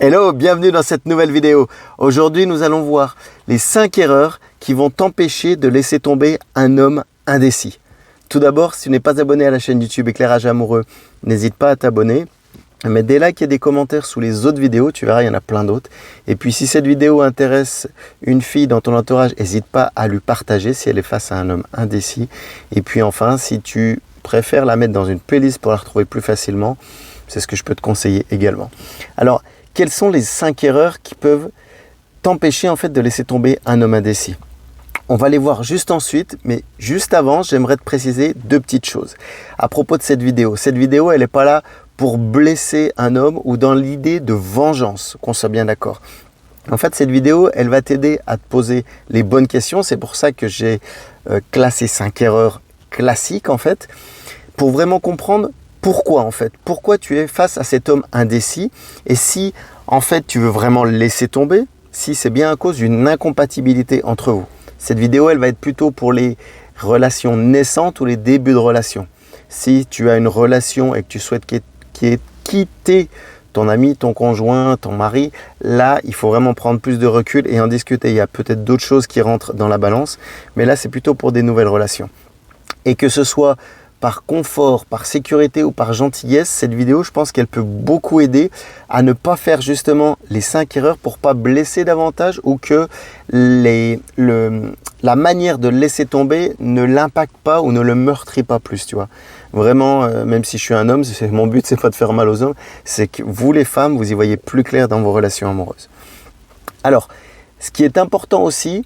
Hello, bienvenue dans cette nouvelle vidéo. Aujourd'hui, nous allons voir les 5 erreurs qui vont t'empêcher de laisser tomber un homme indécis. Tout d'abord, si tu n'es pas abonné à la chaîne YouTube Éclairage Amoureux, n'hésite pas à t'abonner. Mets des likes et des commentaires sous les autres vidéos, tu verras, il y en a plein d'autres. Et puis, si cette vidéo intéresse une fille dans ton entourage, n'hésite pas à lui partager si elle est face à un homme indécis. Et puis enfin, si tu préfères la mettre dans une playlist pour la retrouver plus facilement, c'est ce que je peux te conseiller également. Alors, quelles sont les 5 erreurs qui peuvent t'empêcher en fait de laisser tomber un homme indécis? On va les voir juste ensuite, mais juste avant, j'aimerais te préciser 2 petites choses. À propos de cette vidéo, elle n'est pas là pour blesser un homme ou dans l'idée de vengeance, qu'on soit bien d'accord. En fait, cette vidéo, elle va t'aider à te poser les bonnes questions. C'est pour ça que j'ai classé 5 erreurs classiques en fait, pour vraiment comprendre pourquoi tu es face à cet homme indécis et si en fait tu veux vraiment le laisser tomber, si c'est bien à cause d'une incompatibilité entre vous. Cette vidéo, elle va être plutôt pour les relations naissantes ou les débuts de relation. Si tu as une relation et que tu souhaites quitter ton ami, ton conjoint, ton mari, là, il faut vraiment prendre plus de recul et en discuter. Il y a peut-être d'autres choses qui rentrent dans la balance, mais là, c'est plutôt pour des nouvelles relations. Et que ce soit par confort, par sécurité ou par gentillesse, cette vidéo, je pense qu'elle peut beaucoup aider à ne pas faire justement les 5 erreurs pour pas blesser davantage ou que la manière de le laisser tomber ne l'impacte pas ou ne le meurtrit pas plus, tu vois. Vraiment, même si je suis un homme, mon but, c'est pas de faire mal aux hommes, c'est que vous, les femmes, vous y voyez plus clair dans vos relations amoureuses. Alors, ce qui est important aussi,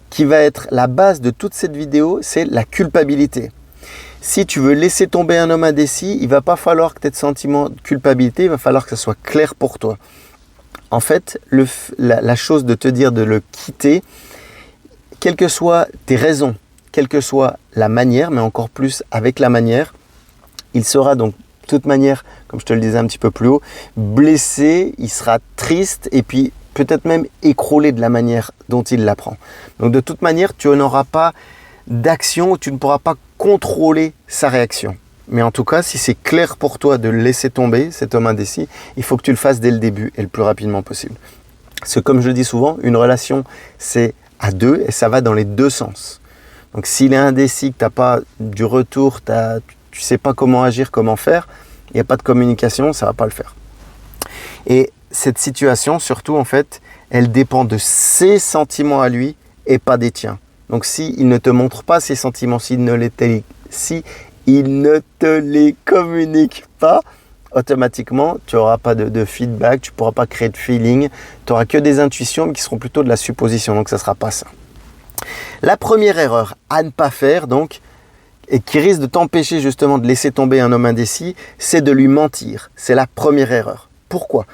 qui va être la base de toute cette vidéo, c'est la culpabilité. Si tu veux laisser tomber un homme indécis, il ne va pas falloir que tu aies de sentiment de culpabilité, il va falloir que ce soit clair pour toi. En fait, la chose de te dire de le quitter, quelles que soient tes raisons, quelle que soit la manière, mais encore plus avec la manière, il sera donc de toute manière, comme je te le disais un petit peu plus haut, blessé, il sera triste et puis peut-être même écroulé de la manière dont il l'apprend. Donc de toute manière, tu n'auras pas d'action où tu ne pourras pas contrôler sa réaction. Mais en tout cas, si c'est clair pour toi de le laisser tomber, cet homme indécis, il faut que tu le fasses dès le début et le plus rapidement possible. Parce que comme je le dis souvent, une relation, c'est à 2 et ça va dans les 2 sens. Donc s'il est indécis, que tu n'as pas du retour, tu ne sais pas comment agir, comment faire, il n'y a pas de communication, ça ne va pas le faire. Et cette situation, surtout en fait, elle dépend de ses sentiments à lui et pas des tiens. Donc s'il ne te montre pas ses sentiments, s'il ne te les communique pas, automatiquement, tu n'auras pas de feedback, tu ne pourras pas créer de feeling, tu n'auras que des intuitions mais qui seront plutôt de la supposition, donc ça ne sera pas ça. La première erreur à ne pas faire, donc, et qui risque de t'empêcher justement de laisser tomber un homme indécis, c'est de lui mentir. C'est la première erreur. Pourquoi?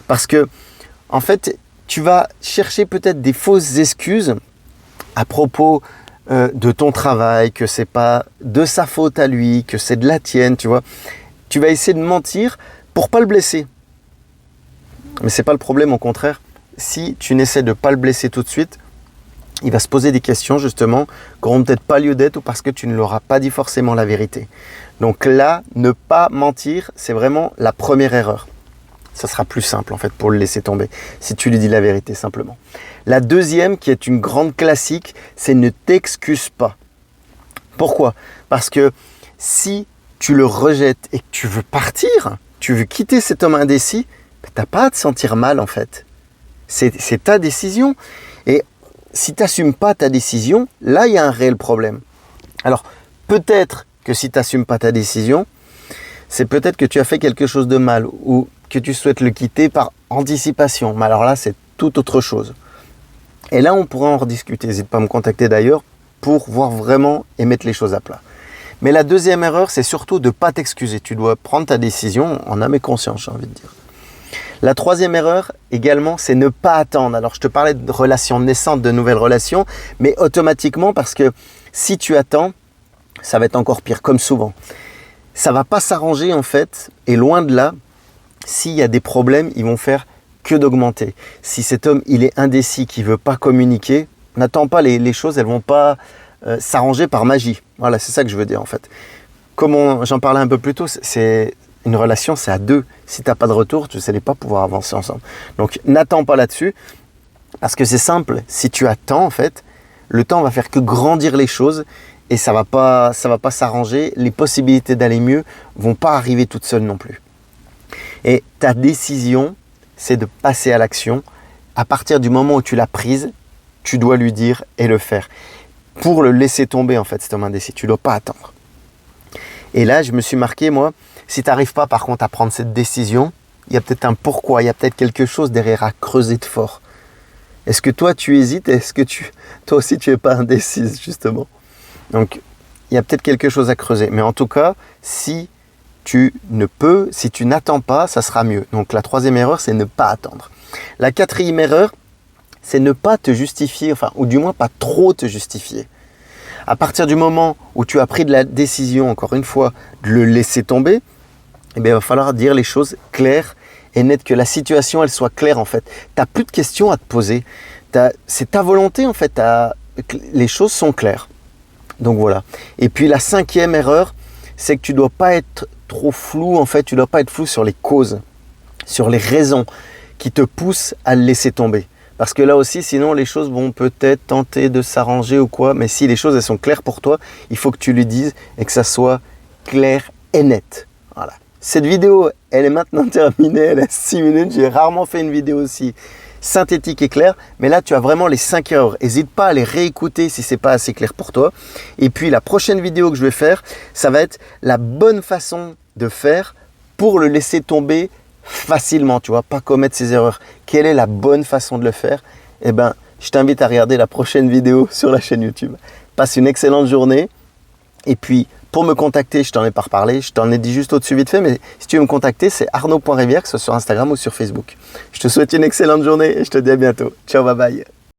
Parce que, en fait, tu vas chercher peut-être des fausses excuses à propos de ton travail, que c'est pas de sa faute à lui, que c'est de la tienne, tu vois. Tu vas essayer de mentir pour pas le blesser. Mais c'est pas le problème, au contraire. Si tu n'essaies de pas le blesser tout de suite, il va se poser des questions justement qui n'auront peut-être pas lieu d'être ou parce que tu ne leur as pas dit forcément la vérité. Donc là, ne pas mentir, c'est vraiment la première erreur. Ça sera plus simple en fait pour le laisser tomber si tu lui dis la vérité simplement. La deuxième, qui est une grande classique, c'est ne t'excuse pas. Pourquoi? Parce que si tu le rejettes et que tu veux partir, tu veux quitter cet homme indécis, tu n'as pas à te sentir mal en fait. C'est ta décision. Et si tu n'assumes pas ta décision, là il y a un réel problème. Alors peut-être que si tu n'assumes pas ta décision, c'est peut-être que tu as fait quelque chose de mal ou que tu souhaites le quitter par anticipation. Mais alors là, c'est tout autre chose. Et là, on pourra en rediscuter. N'hésite pas à me contacter d'ailleurs pour voir vraiment et mettre les choses à plat. Mais la deuxième erreur, c'est surtout de ne pas t'excuser. Tu dois prendre ta décision en âme et conscience, j'ai envie de dire. La troisième erreur également, c'est ne pas attendre. Alors, je te parlais de relations naissantes, de nouvelles relations, mais automatiquement, parce que si tu attends, ça va être encore pire, comme souvent. Ça ne va pas s'arranger en fait, et loin de là, s'il y a des problèmes, ils vont faire que d'augmenter. Si cet homme, il est indécis, qui ne veut pas communiquer, n'attends pas les choses, elles ne vont pas s'arranger par magie. Voilà, c'est ça que je veux dire en fait. Comme j'en parlais un peu plus tôt, c'est Une relation, c'est à deux. Si tu n'as pas de retour, tu n'allez pas pouvoir avancer ensemble. Donc, n'attends pas là-dessus. Parce que c'est simple. Si tu attends, en fait, le temps va faire que grandir les choses et ça va pas s'arranger. Les possibilités d'aller mieux vont pas arriver toutes seules non plus. Et ta décision, c'est de passer à l'action. À partir du moment où tu l'as prise, tu dois lui dire et le faire. Pour le laisser tomber, en fait, c'est un indécis. Tu ne dois pas attendre. Et là, je me suis marqué, moi, si tu n'arrives pas, par contre, à prendre cette décision, il y a peut-être un pourquoi, il y a peut-être quelque chose derrière à creuser de fort. Est-ce que toi, tu hésites? Est-ce que toi aussi, tu n'es pas indécise, justement? Donc, il y a peut-être quelque chose à creuser. Mais en tout cas, si tu n'attends pas, ça sera mieux. Donc, la troisième erreur, c'est ne pas attendre. La quatrième erreur, c'est ne pas te justifier, ou du moins pas trop te justifier. À partir du moment où tu as pris de la décision, encore une fois, de le laisser tomber, il va falloir dire les choses claires et nettes, que la situation, elle soit claire, en fait. Tu n'as plus de questions à te poser. C'est ta volonté, en fait. Les choses sont claires. Donc, voilà. Et puis, la cinquième erreur, c'est que tu ne dois pas être trop flou, en fait. Tu ne dois pas être flou sur les causes, sur les raisons qui te poussent à le laisser tomber. Parce que là aussi, sinon, les choses vont peut-être tenter de s'arranger ou quoi. Mais si les choses, elles sont claires pour toi, il faut que tu lui dises et que ça soit clair et net. Voilà. Cette vidéo, elle est maintenant terminée, elle a 6 minutes. J'ai rarement fait une vidéo aussi synthétique et claire. Mais là, tu as vraiment les 5 erreurs. N'hésite pas à les réécouter si ce n'est pas assez clair pour toi. Et puis, la prochaine vidéo que je vais faire, ça va être la bonne façon de faire pour le laisser tomber facilement, tu vois, pas commettre ces erreurs. Quelle est la bonne façon de le faire? Je t'invite à regarder la prochaine vidéo sur la chaîne YouTube. Passe une excellente journée. Et puis, pour me contacter, je t'en ai pas reparlé, je t'en ai dit juste au-dessus vite fait, mais si tu veux me contacter, c'est arnaud.rivière, que ce soit sur Instagram ou sur Facebook. Je te souhaite une excellente journée et je te dis à bientôt. Ciao, bye bye.